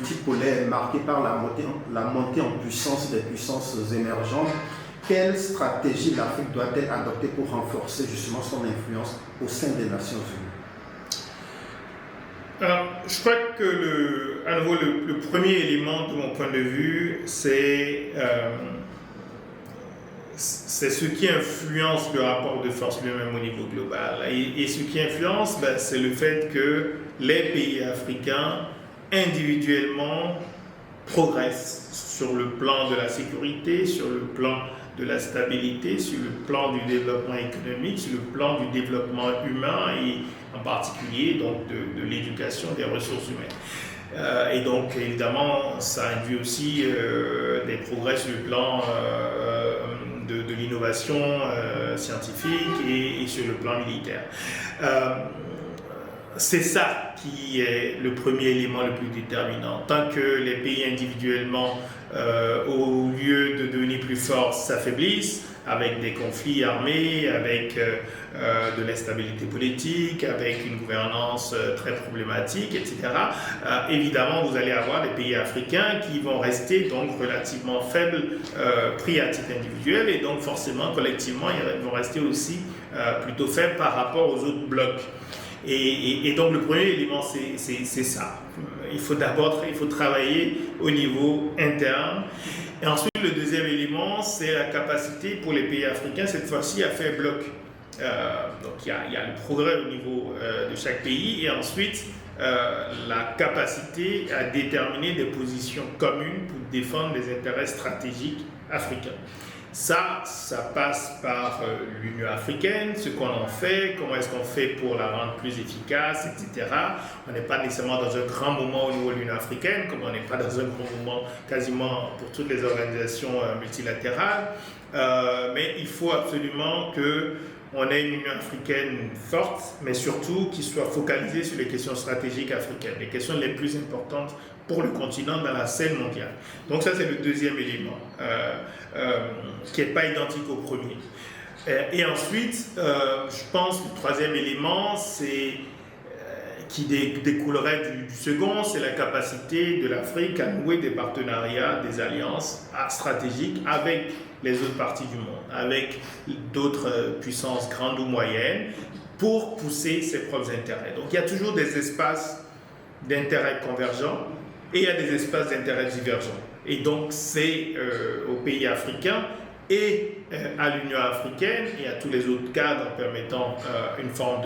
multipolaire marqué par la montée en puissance des puissances émergentes, quelle stratégie l'Afrique doit-elle adopter pour renforcer justement son influence au sein des Nations Unies? Alors, je crois que à nouveau, le premier élément de mon point de vue, c'est ce qui influence le rapport de force lui-même au niveau global. Et ce qui influence, c'est le fait que les pays africains, individuellement, progressent sur le plan de la sécurité, sur le plan de la stabilité, sur le plan du développement économique, sur le plan du développement humain et en particulier donc de l'éducation des ressources humaines. Et donc évidemment ça induit aussi des progrès sur le plan de l'innovation scientifique et sur le plan militaire. C'est ça qui est le premier élément le plus déterminant. Tant que les pays individuellement, au lieu de devenir plus forts, s'affaiblissent avec des conflits armés, avec de l'instabilité politique, avec une gouvernance très problématique, etc. Évidemment, vous allez avoir des pays africains qui vont rester donc relativement faibles pris à titre individuel et donc forcément, collectivement, ils vont rester aussi plutôt faibles par rapport aux autres blocs. Et donc le premier élément, c'est ça. Il faut travailler au niveau interne. Et ensuite, le deuxième élément, c'est la capacité pour les pays africains, cette fois-ci, à faire bloc. Donc il y a le progrès au niveau de chaque pays et ensuite la capacité à déterminer des positions communes pour défendre les intérêts stratégiques africains. Ça passe par l'Union africaine, ce qu'on en fait, comment est-ce qu'on fait pour la rendre plus efficace, etc. On n'est pas nécessairement dans un grand moment au niveau de l'Union africaine, comme on n'est pas dans un grand moment quasiment pour toutes les organisations multilatérales. Mais il faut absolument qu'on ait une Union africaine forte, mais surtout qui soit focalisée sur les questions stratégiques africaines, les questions les plus importantes pour le continent dans la scène mondiale. Donc ça, c'est le deuxième élément, qui n'est pas identique au premier. Et ensuite, je pense que le troisième élément, qui découlerait du second, c'est la capacité de l'Afrique à nouer des partenariats, des alliances stratégiques avec les autres parties du monde, avec d'autres puissances grandes ou moyennes, pour pousser ses propres intérêts. Donc il y a toujours des espaces d'intérêts convergents et il y a des espaces d'intérêts divergents. Et donc c'est aux pays africains et à l'Union africaine et à tous les autres cadres permettant une forme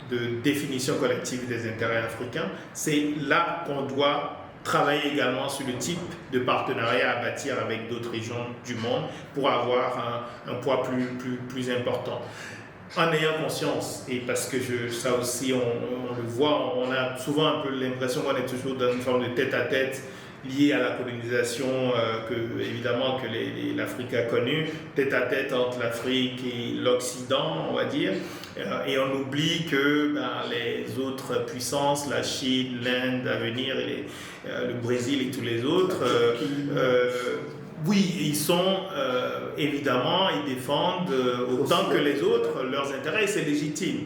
de définition collective des intérêts africains, c'est là qu'on doit travailler également sur le type de partenariat à bâtir avec d'autres régions du monde pour avoir un poids plus important. En ayant conscience, et parce que ça aussi on le voit, on a souvent un peu l'impression qu'on est toujours dans une forme de tête-à-tête liée à la colonisation évidemment que l'Afrique a connue, tête-à-tête entre l'Afrique et l'Occident, on va dire, et on oublie que les autres puissances, la Chine, l'Inde à venir, le Brésil et tous les autres, oui, ils sont évidemment, ils défendent autant que les autres leurs intérêts et c'est légitime.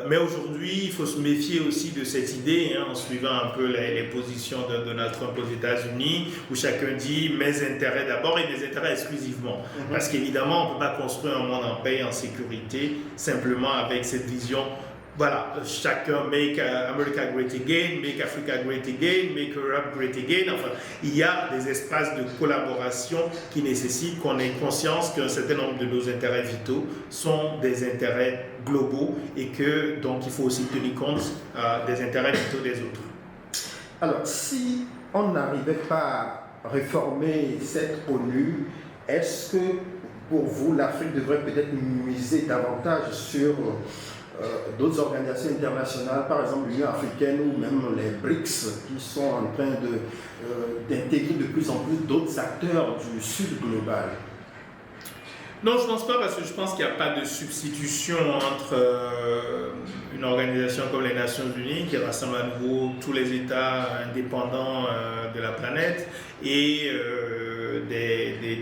Mais aujourd'hui, il faut se méfier aussi de cette idée, en suivant un peu les positions de Donald Trump aux États-Unis, où chacun dit mes intérêts d'abord et mes intérêts exclusivement. Parce qu'évidemment, on ne peut pas construire un monde en paix, en sécurité, simplement avec cette vision. Voilà, chacun make America great again, make Africa great again, make Europe great again. Enfin, il y a des espaces de collaboration qui nécessitent qu'on ait conscience qu'un certain nombre de nos intérêts vitaux sont des intérêts globaux et que donc il faut aussi tenir compte des intérêts vitaux des autres. Alors, si on n'arrivait pas à réformer cette ONU, est-ce que pour vous l'Afrique devrait peut-être miser davantage sur d'autres organisations internationales, par exemple l'Union africaine ou même les BRICS, qui sont en train d'intégrer de plus en plus d'autres acteurs du Sud global? Non, je ne pense pas, parce que je pense qu'il n'y a pas de substitution entre une organisation comme les Nations Unies, qui rassemble à nouveau tous les États indépendants de la planète, et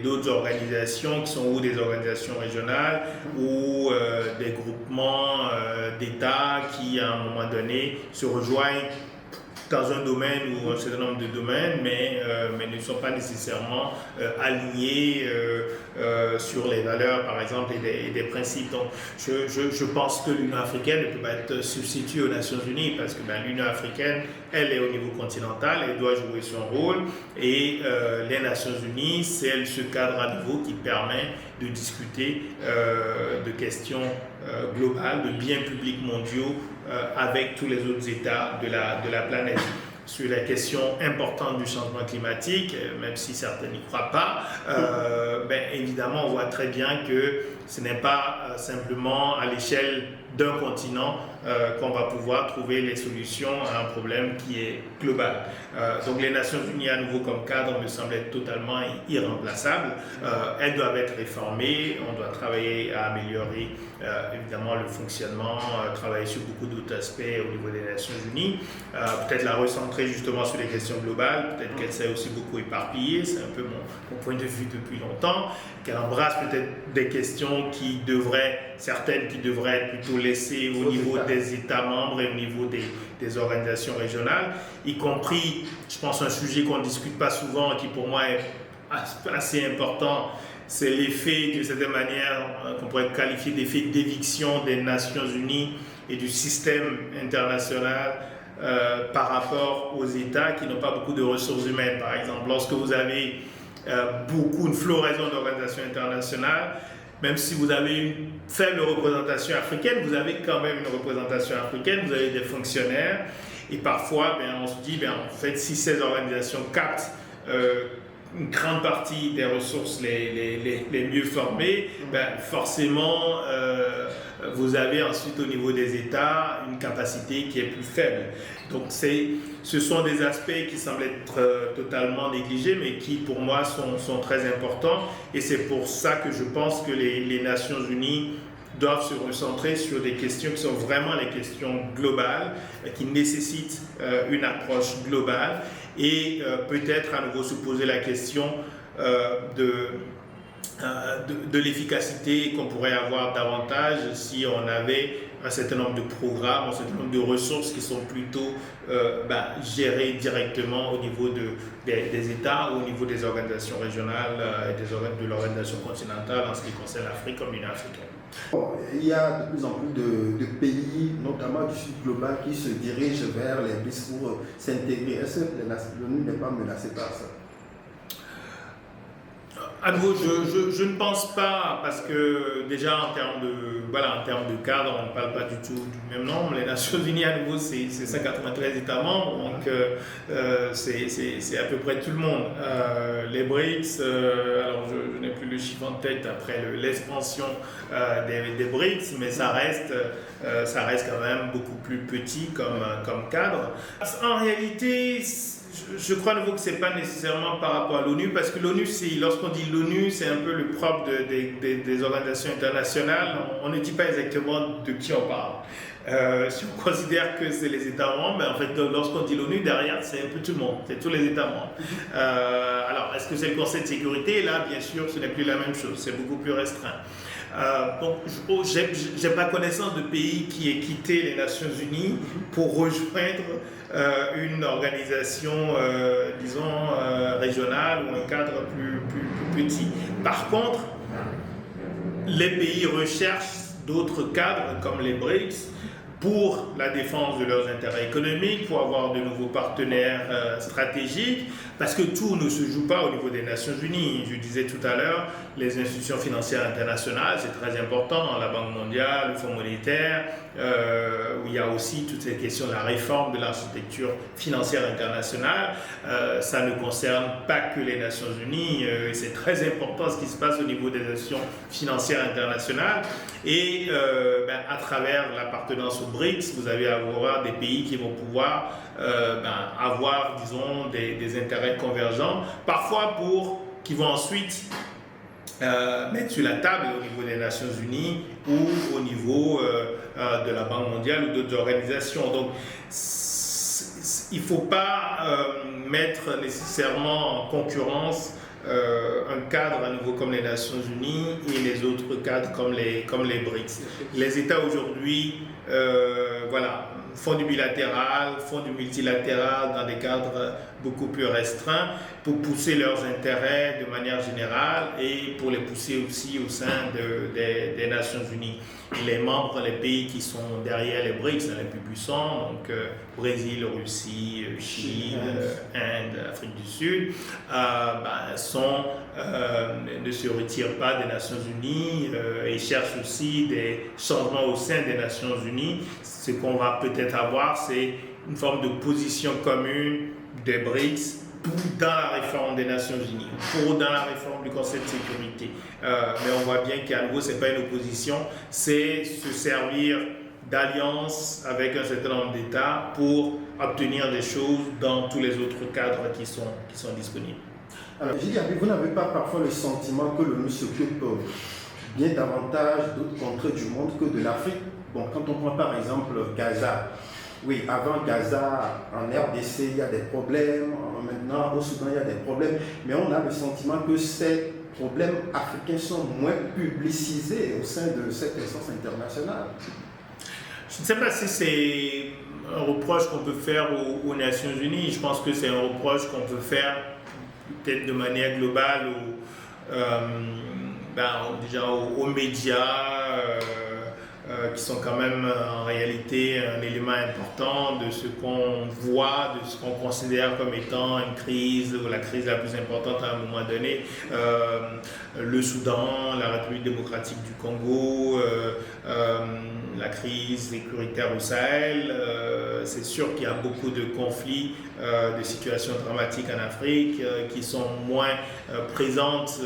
d'autres organisations qui sont ou des organisations régionales ou des groupements d'États qui, à un moment donné, se rejoignent dans un domaine ou un certain nombre de domaines, mais ne sont pas nécessairement alignés sur les valeurs, par exemple, et des principes. Donc, je pense que l'Union africaine ne peut pas être substituée aux Nations Unies parce que l'Union africaine, elle est au niveau continental, elle doit jouer son rôle et les Nations Unies, c'est ce cadre à niveau qui permet de discuter de questions globales, de biens publics mondiaux avec tous les autres États de la planète. Sur la question importante du changement climatique, même si certains n'y croient pas, évidemment, on voit très bien que ce n'est pas simplement à l'échelle d'un continent qu'on va pouvoir trouver les solutions à un problème qui est global. Donc les Nations Unies à nouveau comme cadre me semblent être totalement irremplaçables. Elles doivent être réformées, on doit travailler à améliorer évidemment le fonctionnement, travailler sur beaucoup d'autres aspects au niveau des Nations Unies, peut-être la recentrer justement sur les questions globales, peut-être qu'elle s'est aussi beaucoup éparpillée, c'est un peu mon point de vue depuis longtemps, qu'elle embrasse peut-être des questions certaines qui devraient être plutôt laissées au niveau des États membres et au niveau des organisations régionales, y compris, je pense, un sujet qu'on ne discute pas souvent, qui pour moi est assez important, c'est l'effet, d'une certaine manière, qu'on pourrait qualifier d'effet d'éviction des Nations Unies et du système international par rapport aux États qui n'ont pas beaucoup de ressources humaines. Par exemple, lorsque vous avez une floraison d'organisations internationales, même si vous avez une faible représentation africaine, vous avez quand même une représentation africaine, vous avez des fonctionnaires, et parfois on se dit, en fait, si ces organisations captent une grande partie des ressources les mieux formées, forcément, vous avez ensuite au niveau des États une capacité qui est plus faible. Donc ce sont des aspects qui semblent être totalement négligés, mais qui pour moi sont très importants. Et c'est pour ça que je pense que les Nations Unies doivent se recentrer sur des questions qui sont vraiment les questions globales, qui nécessitent une approche globale et peut-être à nouveau se poser la question de l'efficacité qu'on pourrait avoir davantage si on avait un certain nombre de programmes, un certain nombre de ressources qui sont plutôt gérées directement au niveau des États ou au niveau des organisations régionales et de l'organisation continentale en ce qui concerne l'Afrique comme l'Union africaine. Il y a de plus en plus de pays, notamment du Sud global, qui se dirigent vers les BRICS pour s'intégrer. Est-ce que l'ONU n'est pas menacée par ça? À nouveau, je ne pense pas, parce que déjà en termes de cadre, on ne parle pas du tout du même nombre. Les Nations Unies, à nouveau, c'est 193 États membres, donc c'est à peu près tout le monde. Les BRICS, alors je n'ai plus le chiffre en tête après l'expansion des BRICS, mais ça reste quand même beaucoup plus petit comme cadre. En réalité, je crois à nouveau que ce n'est pas nécessairement par rapport à l'ONU, parce que l'ONU, lorsqu'on dit l'ONU, c'est un peu le propre des organisations internationales. On ne dit pas exactement de qui on parle. Si on considère que c'est les États membres, mais en fait, lorsqu'on dit l'ONU, derrière, c'est un peu tout le monde, c'est tous les États membres. Alors, est-ce que c'est le Conseil de sécurité? Là, bien sûr, ce n'est plus la même chose, c'est beaucoup plus restreint. Donc, je n'ai pas connaissance de pays qui aient quitté les Nations Unies pour rejoindre une organisation, régionale ou un cadre plus petit. Par contre, les pays recherchent d'autres cadres comme les BRICS pour la défense de leurs intérêts économiques, pour avoir de nouveaux partenaires stratégiques, parce que tout ne se joue pas au niveau des Nations Unies. Je disais tout à l'heure, les institutions financières internationales, c'est très important, la Banque mondiale, le Fonds monétaire, où il y a aussi toutes ces questions de la réforme de l'architecture financière internationale. Ça ne concerne pas que les Nations Unies, c'est très important ce qui se passe au niveau des institutions financières internationales. Et à travers l'appartenance aux BRICS, vous allez avoir des pays qui vont pouvoir avoir, disons, des intérêts convergents, parfois qui vont ensuite mettre sur la table au niveau des Nations Unies ou au niveau de la Banque mondiale ou d'autres organisations. Donc, il ne faut pas mettre nécessairement en concurrence un cadre à nouveau comme les Nations Unies et les autres cadres comme les BRICS. Les États aujourd'hui, font du bilatéral, font du multilatéral dans des cadres beaucoup plus restreints pour pousser leurs intérêts de manière générale et pour les pousser aussi au sein des Nations Unies. Et les membres, les pays qui sont derrière les BRICS, les plus puissants, donc Brésil, Russie, Chine, Inde, Afrique du Sud, ne se retirent pas des Nations Unies et cherchent aussi des changements au sein des Nations Unies. Ce qu'on va peut-être avoir, c'est une forme de position commune des BRICS dans la réforme des Nations Unies, dans la réforme du Conseil de sécurité. Mais on voit bien qu'à nouveau, ce n'est pas une opposition, c'est se servir d'alliance avec un certain nombre d'États pour obtenir des choses dans tous les autres cadres qui sont disponibles. Alors, vous n'avez pas parfois le sentiment que l'ONU s'occupe bien davantage d'autres contrées du monde que de l'Afrique? Bon, quand on prend par exemple Gaza, oui, avant Gaza, en RDC, il y a des problèmes, maintenant au Soudan, il y a des problèmes, mais on a le sentiment que ces problèmes africains sont moins publicisés au sein de cette instance internationale. Je ne sais pas si c'est un reproche qu'on peut faire aux Nations Unies. Je pense que c'est un reproche qu'on peut faire peut-être de manière globale déjà aux médias qui sont quand même en réalité un élément important de ce qu'on voit, de ce qu'on considère comme étant une crise ou la crise la plus importante à un moment donné. Le Soudan, la République démocratique du Congo, la crise sécuritaire au Sahel. C'est sûr qu'il y a beaucoup de conflits, de situations dramatiques en Afrique qui sont moins présentes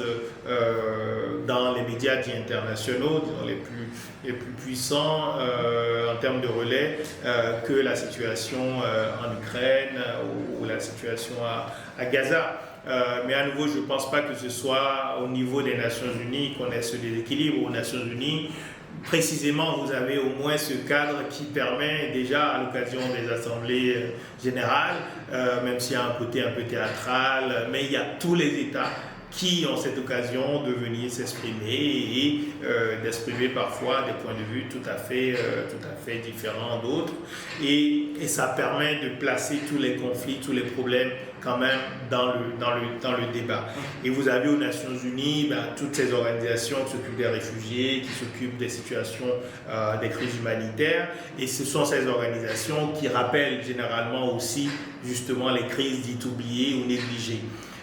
dans les médias dits internationaux, disons les plus puissants en termes de relais que la situation en Ukraine ou la situation à Gaza. Mais à nouveau, je ne pense pas que ce soit au niveau des Nations Unies qu'on ait ce déséquilibre. Aux Nations Unies, précisément, vous avez au moins ce cadre qui permet déjà, à l'occasion des assemblées générales, même s'il y a un côté un peu théâtral, mais il y a tous les États qui ont cette occasion de venir s'exprimer et d'exprimer parfois des points de vue tout à fait différents d'autres. Et ça permet de placer tous les conflits, tous les problèmes quand même dans le débat. Et vous avez aux Nations Unies toutes ces organisations qui s'occupent des réfugiés, qui s'occupent des situations, des crises humanitaires. Et ce sont ces organisations qui rappellent généralement aussi justement les crises dites oubliées ou négligées.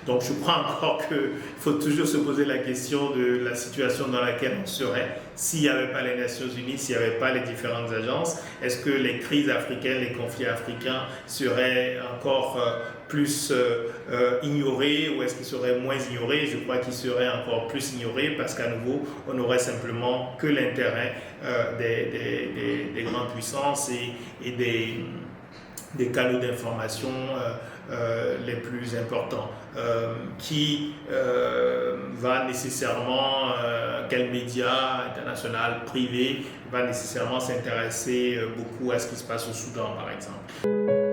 Donc je crois encore qu'il faut toujours se poser la question de la situation dans laquelle on serait s'il n'y avait pas les Nations Unies, s'il n'y avait pas les différentes agences. Est-ce que les crises africaines, les conflits africains seraient encore plus ignorés ou est-ce qu'ils seraient moins ignorés? Je crois qu'ils seraient encore plus ignorés parce qu'à nouveau, on n'aurait simplement que l'intérêt des grandes puissances et des canaux d'information les plus importants. Qui va nécessairement, quel média international, privé, va nécessairement s'intéresser beaucoup à ce qui se passe au Soudan, par exemple.